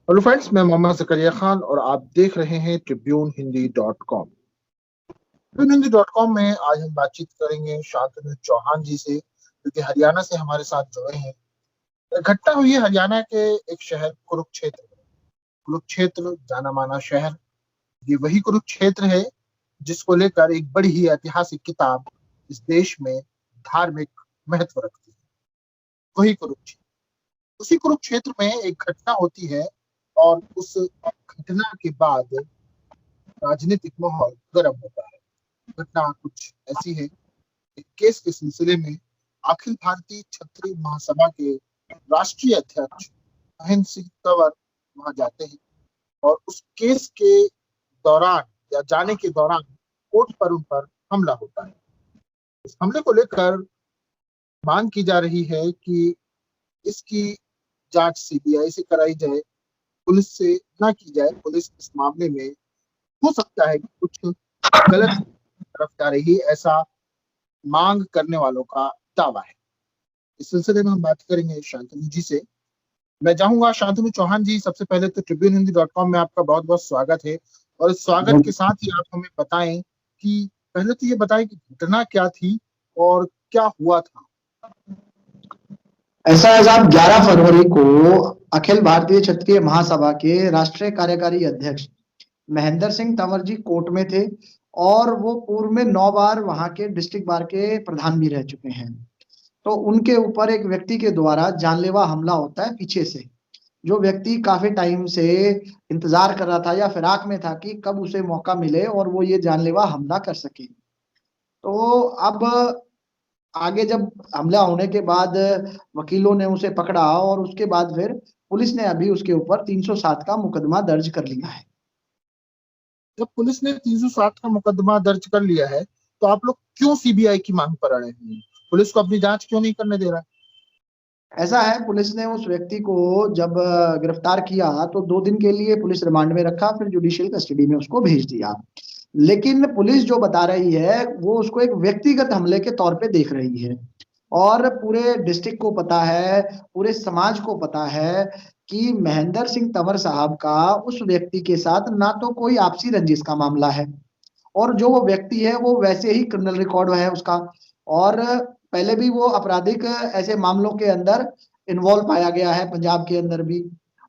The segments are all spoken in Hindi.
हेलो फ्रेंड्स, मैं मोहम्मद ज़करिया खान और आप देख रहे हैं tribune hindi.com। tribune hindi.com में आज हम बातचीत करेंगे शांतनु चौहान जी से, जो कि हरियाणा से हमारे साथ जुड़े हैं। घटना हुई है हरियाणा के एक शहर कुरुक्षेत्र में। कुरुक्षेत्र जाना माना शहर, ये वही कुरुक्षेत्र है जिसको लेकर एक बड़ी ही ऐतिहासिक किताब इस देश में धार्मिक महत्व रखती है। वही कुरुक्षेत्र, उसी कुरुक्षेत्र में एक घटना होती है और उस घटना के बाद राजनीतिक माहौल गर्म होता है। घटना कुछ ऐसी है, एक केस के सिलसिले में अखिल भारतीय क्षत्रिय महासभा के राष्ट्रीय अध्यक्ष महेंद्र सिंह तंवर वहां जाते हैं और उस केस के दौरान या जाने के दौरान कोर्ट पर उन पर हमला होता है। इस हमले को लेकर मांग की जा रही है कि इसकी जांच सीबीआई से कराई जाए, पुलिस से ना की जाए। पुलिस इस मामले में हो सकता है कि कुछ गलत तरफ जा रही, ऐसा मांग करने वालों का दावा है। इस सिलसिले में हम बात करेंगे शांतनु जी से। मैं चाहूंगा शांतनु चौहान जी, सबसे पहले तो tribune hindi.com में आपका बहुत बहुत स्वागत है। और इस स्वागत के साथ ही आप हमें बताएं कि पहले तो ये बताएं कि घटना क्या थी और क्या हुआ था। ऐसा है साहब, 11 फरवरी को अखिल भारतीय क्षत्रिय महासभा के राष्ट्रीय कार्यकारी अध्यक्ष महेंद्र सिंह तंवर जी कोर्ट में थे और वो पूर्व में 9 बार वहां के डिस्ट्रिक्ट बार के प्रधान भी रह चुके हैं। तो उनके ऊपर एक व्यक्ति के द्वारा जानलेवा हमला होता है पीछे से, जो व्यक्ति काफी टाइम से इंतजार कर रहा था या फिराक में था कि कब उसे मौका मिले और वो ये जानलेवा हमला कर सके। तो अब आगे जब हमला होने के बाद वकीलों ने उसे पकड़ा और उसके बाद फिर पुलिस ने अभी उसके ऊपर 307 का मुकदमा दर्ज कर लिया है। जब पुलिस ने 307 का मुकदमा दर्ज कर लिया है तो आप लोग क्यों सीबीआई की मांग पर अड़े हैं? पुलिस को अपनी जांच क्यों नहीं करने दे रहा है? ऐसा है, पुलिस ने उस व्यक्ति को जब गिरफ्तार किया तो 2 दिन के लिए पुलिस रिमांड में रखा, फिर जुडिशियल कस्टडी में उसको भेज दिया। लेकिन पुलिस जो बता रही है वो उसको एक व्यक्तिगत हमले के तौर पे देख रही है और पूरे डिस्ट्रिक्ट को पता है, पूरे समाज को पता है कि महेंद्र सिंह तंवर साहब का उस व्यक्ति के साथ ना तो कोई आपसी रंजिश का मामला है और जो वो व्यक्ति है वो वैसे ही क्रिमिनल रिकॉर्ड है उसका, और पहले भी वो आपराधिक ऐसे मामलों के अंदर इन्वॉल्व पाया गया है पंजाब के अंदर भी,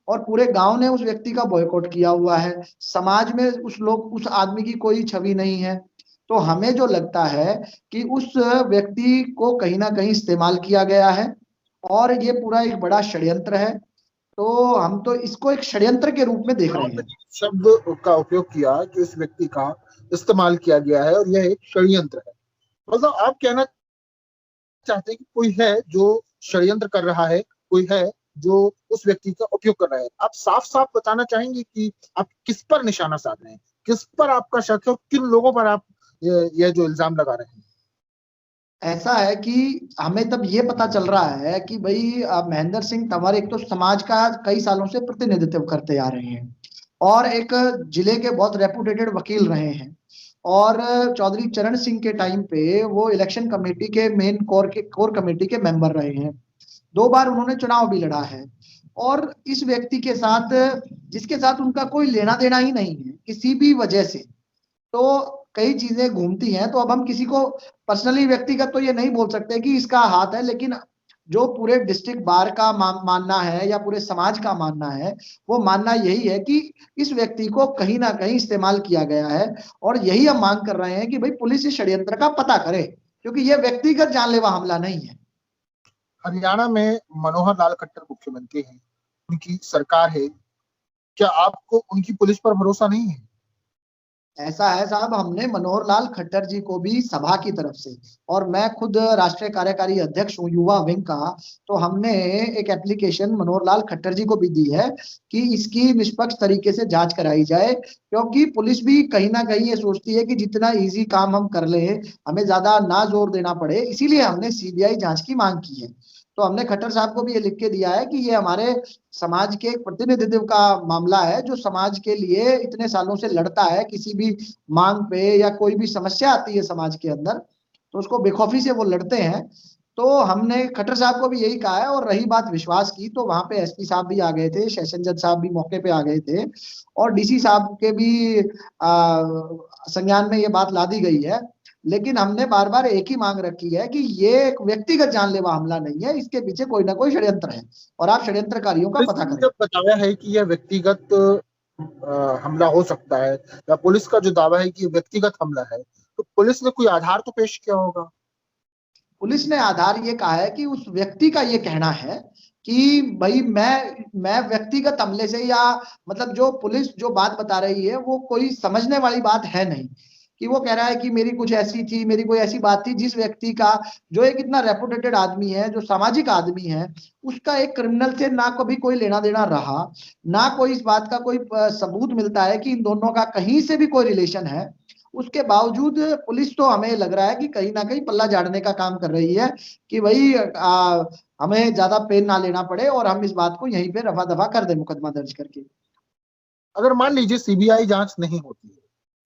और पूरे गांव ने उस व्यक्ति का बॉयकॉट किया हुआ है। समाज में उस आदमी की कोई छवि नहीं है। तो हमें जो लगता है कि उस व्यक्ति को कहीं ना कहीं इस्तेमाल किया गया है और ये पूरा एक बड़ा षड्यंत्र है। तो हम तो इसको एक षड्यंत्र के रूप में देख रहे हैं। शब्द का उपयोग किया कि उस व्यक्ति का इस्तेमाल किया गया है और यह एक षड्यंत्र है। मतलब आप कहना चाहते हैं कि कोई है जो षड्यंत्र कर रहा है, कोई है जो उस व्यक्ति का उपयोग कर रहा है। आप साफ साफ बताना चाहेंगे कि आप किस पर निशाना साध रहे हैं, किस पर आपका शक है और किन लोगों पर आप यह जो इल्जाम लगा रहे हैं? ऐसा है कि हमें तब ये पता चल रहा है कि भाई महेंद्र सिंह तंवर एक तो समाज का कई सालों से प्रतिनिधित्व करते आ रहे हैं और एक जिले के बहुत रेपुटेटेड वकील रहे हैं, और चौधरी चरण सिंह के टाइम पे वो इलेक्शन कमेटी के मेन कोर कमेटी के मेंबर रहे हैं। 2 बार उन्होंने चुनाव भी लड़ा है और इस व्यक्ति के साथ, जिसके साथ उनका कोई लेना देना ही नहीं है किसी भी वजह से, तो कई चीजें घूमती हैं। तो अब हम किसी को पर्सनली व्यक्तिगत तो ये नहीं बोल सकते कि इसका हाथ है, लेकिन जो पूरे डिस्ट्रिक्ट बार का मानना है या पूरे समाज का मानना है, वो मानना यही है कि इस व्यक्ति को कहीं ना कहीं इस्तेमाल किया गया है। और यही हम मांग कर रहे हैं कि भाई पुलिस इस षड्यंत्र का पता करे, क्योंकि यह व्यक्तिगत जानलेवा हमला नहीं है। हरियाणा में मनोहर लाल खट्टर मुख्यमंत्री हैं, उनकी सरकार है, क्या आपको उनकी पुलिस पर भरोसा नहीं है? ऐसा है साहब, हमने मनोहर लाल खट्टर जी को भी सभा की तरफ से, और मैं खुद राष्ट्रीय कार्यकारी अध्यक्ष हूँ युवा विंग का, तो हमने एक एप्लीकेशन मनोहर लाल खट्टर जी को भी दी है कि इसकी निष्पक्ष तरीके से जांच कराई जाए, क्योंकि पुलिस भी कहीं ना कहीं ये सोचती है कि जितना इजी काम हम कर ले, हमें ज्यादा ना जोर देना पड़े, इसीलिए हमने सीबीआई जांच की मांग की है। तो हमने खट्टर साहब को भी ये लिख के दिया है कि ये हमारे समाज के एक प्रतिनिधित्व का मामला है, जो समाज के लिए इतने सालों से लड़ता है, किसी भी मांग पे या कोई भी समस्या आती है समाज के अंदर तो उसको बेखौफी से वो लड़ते हैं। तो हमने खट्टर साहब को भी यही कहा है। और रही बात विश्वास की, तो वहां पे एसपी साहब भी आ गए थे, सेशन जज साहब भी मौके पे आ गए थे, और डीसी साहब के भी संज्ञान में ये बात ला दी गई है। लेकिन हमने बार बार एक ही मांग रखी है कि ये एक व्यक्तिगत जानलेवा हमला नहीं है, इसके पीछे कोई ना कोई षड्यंत्र है, और आप षड्यंत्रकारियों का पुलिस पता ने करें। जब बताया है कि यह व्यक्तिगत हमला हो सकता है, या पुलिस का जो दावा है कि यह व्यक्तिगत हमला है, तो पुलिस ने कोई आधार तो पेश किया होगा। पुलिस ने आधार ये कहा है कि उस व्यक्ति का ये कहना है कि भाई मैं व्यक्तिगत हमले से, या मतलब जो पुलिस जो बात बता रही है वो कोई समझने वाली बात है नहीं, कि वो कह रहा है कि मेरी कुछ ऐसी थी, मेरी कोई ऐसी बात थी जिस व्यक्ति का, जो एक इतना रेपुटेटेड आदमी है, जो सामाजिक आदमी है, उसका एक क्रिमिनल से ना कभी कोई लेना देना रहा, ना कोई इस बात का कोई सबूत मिलता है कि इन दोनों का कहीं से भी कोई रिलेशन है। उसके बावजूद पुलिस तो हमें लग रहा है कि कहीं ना कहीं पल्ला झाड़ने का काम कर रही है, कि भाई हमें ज्यादा पेन ना लेना पड़े और हम इस बात को यहीं पे रफा दफा कर दें मुकदमा दर्ज करके। अगर मान लीजिए सीबीआई जांच नहीं होती है,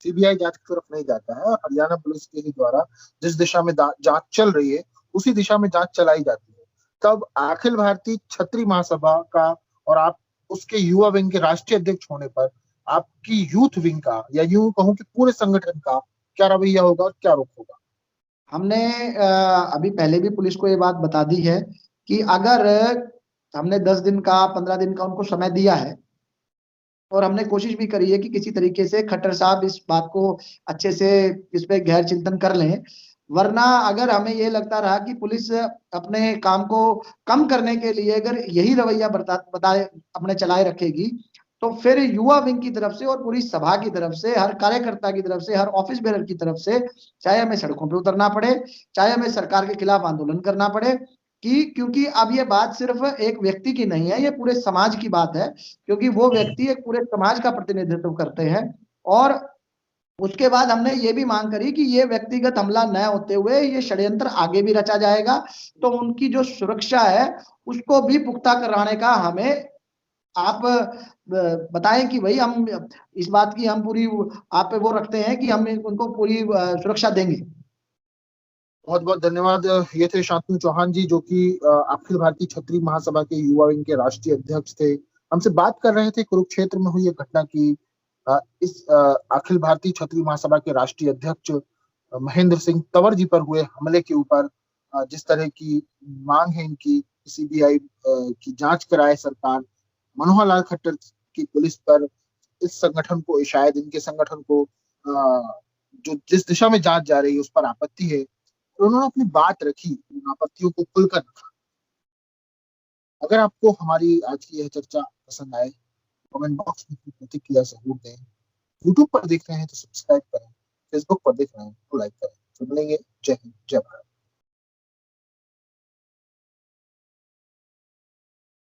सीबीआई जांच की तरफ नहीं जाता है, और हरियाणा पुलिस के ही द्वारा जिस दिशा में जांच चल रही है उसी दिशा में जांच चलाई जाती है, तब अखिल भारतीय छत्री महासभा का और आप उसके युवा विंग के राष्ट्रीय अध्यक्ष होने पर आपकी यूथ विंग का, या यूं कहूं कि पूरे संगठन का क्या रवैया होगा और क्या रुख होगा? हमने अभी पहले भी पुलिस को ये बात बता दी है कि अगर हमने 10 दिन का 15 दिन का उनको समय दिया है, और हमने कोशिश भी करी है कि किसी तरीके से खट्टर साहब इस बात को अच्छे से इस पे गहर चिंतन कर लें, वरना अगर हमें ये लगता रहा कि पुलिस अपने काम को कम करने के लिए अगर यही रवैया बताए अपने चलाए रखेगी, तो फिर युवा विंग की तरफ से और पूरी सभा की तरफ से, हर कार्यकर्ता की तरफ से, हर ऑफिस बेरर की तरफ से, चाहे हमें सड़कों पर उतरना पड़े, चाहे हमें सरकार के खिलाफ आंदोलन करना पड़े, कि क्योंकि अब ये बात सिर्फ एक व्यक्ति की नहीं है, ये पूरे समाज की बात है, क्योंकि वो व्यक्ति एक पूरे समाज का प्रतिनिधित्व करते हैं। और उसके बाद हमने ये भी मांग करी कि ये व्यक्तिगत हमला न होते हुए ये षड्यंत्र आगे भी रचा जाएगा, तो उनकी जो सुरक्षा है उसको भी पुख्ता कराने का हमें आप बताएं कि भाई हम इस बात की हम पूरी आप पे वो रखते हैं कि हम उनको पूरी सुरक्षा देंगे। बहुत बहुत धन्यवाद। ये थे शांतनु चौहान जी, जो कि अखिल भारतीय छत्री महासभा के युवा विंग के राष्ट्रीय अध्यक्ष थे। हमसे बात कर रहे थे कुरुक्षेत्र में हुई घटना की, इस अखिल भारतीय छत्री महासभा के राष्ट्रीय अध्यक्ष महेंद्र सिंह तंवर जी पर हुए हमले के ऊपर जिस तरह की मांग है इनकी, सीबीआई की जांच कराए सरकार, मनोहर लाल खट्टर की पुलिस पर, इस संगठन को, शायद इनके संगठन को जो जिस दिशा में जांच जा रही है उस पर आपत्ति है, तो उन्होंने अपनी बात रखी, उन आपत्तियों को खुलकर रखा। अगर आपको हमारी आज की यह चर्चा पसंद आए, कमेंट बॉक्स में अपनी प्रतिक्रिया जरूर दें। यूट्यूब पर देख रहे हैं तो सब्सक्राइब करें, फेसबुक पर देख रहे हैं तो लाइक करें। तो मिलेंगे। जय हिंद, जय भारत।